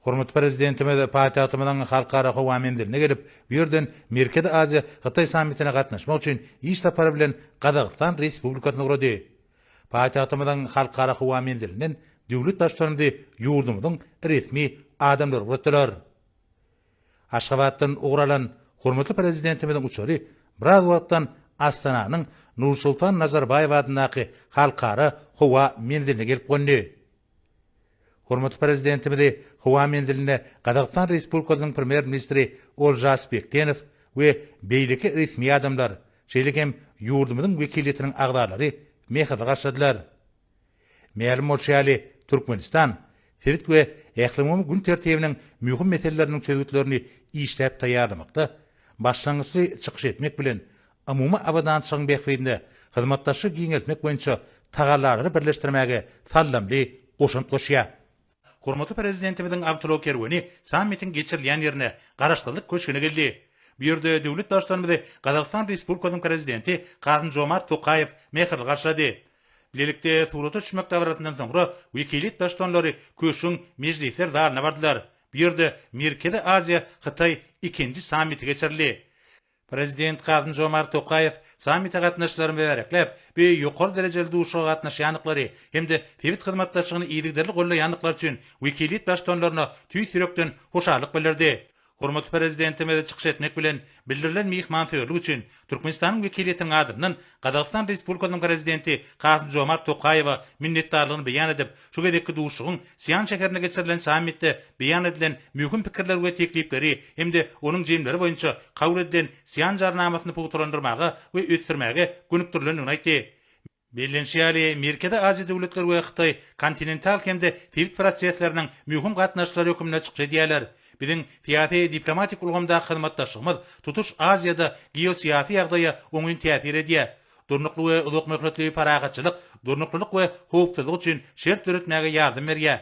Hormat prezidentimiz paýtagtymyň halkara howamendiline gelip, bu yerden Merkezi Aziýa Hytaý sammitine gatnaşmak üçin iş tapary bilen Gazaqstan Respublikasyna urady. Paýtagtymyň halkara howamendiliniň döwlet başçylaryny ýurdumyň resmi adamlary uratdylar. Aşgabatdan uğralan hormatly prezidentimiň uçary biraz wagtdan Astananyň Nursultan Nazarbayew adynaky halkara howamendiline gelip goňdy. Hormatly prezidentimiz howamendiline Gazaqstan Respublikasynyň premier ministri Oljas Bekdenow we beýleki resmi adamlar, şeýle hem ýurdumyň wekiliyetiniň agdalary mehdi gaşadylar. Ma'lum bolýarly Türkmenistan Ferit we ählimum gün tertibiniň mühim meseleleriniň çözgütlerini işläp taýýarlamakda, başlangyçly çykyş etmek bilen umumy awadançylyň bähfidinde hyzmatdaşlyk giňeltmek boýunça tagalary birleşdirmäge sallamly goşunt goşýar. Hormatly prezidentimiň awtolog kerweni sammitin geçirilýän ýerine garaşdyrlyk köşgüne geldi. Bu ýerde döwlet başçylarymyzy Gazaqstan Respublikasynyň prezidenti Kasym-Jomart Tokayew mehri garşylady. Bilelikde surata düşmek dawaratyndan soňra wekiliyet başçylary köşüň mejlisler zalyna bardylar. Bu ýerde Merkezi Aziýa Hytaý ikinji sammiti geçirildi. Prezident Kasym-Jomart Tokayew sammite gatnaşyklaryny bereklep, bu ýokary derejeli duşuga gatnaşýanlyklary hemde tebit hyzmatdaşlygyny iýligderli gollaýanlyklar üçin wekiliyet başçylaryna tüý sürekden hoşarlyk bildirdi. Hormatly prezidentimiz çykyş etmek bilen bildirilen mehmanförlük üçin Türkmenistanyň wekiliyetiniň adamynyň Gazaqstan Respublikasynyň prezidenti Kasym-Jomart Tokayewa minnetdarlygyny beýan edip, şu gedekki duşugyň Siýan şäherine geçirilen sammitde beýan edilen mühim pikirler we teklipleri hemde onuň jemleri boýunça kabul edilen Siýan jarnamasyny puturlandyrmaga we ösdürmäge gönükdirilenini aýtdy. Bellenşýäli Merkezi Aziýa döwletleri we Hytaý kontinental hemde tebit prosesleriniň mühim gatnaşçylary hökümine çykjy diýerler. Biziň fiýaty diplomatik ulgamda hyzmatdaşlygymyz tutuş Aziýada geosiýasy ýagdaýa oňun täsir edýär. Durnukly we uzak möhletli paragaçylyk, durnuklylyk we howpsuzlyk üçin şert öretmäge ýardym berýär.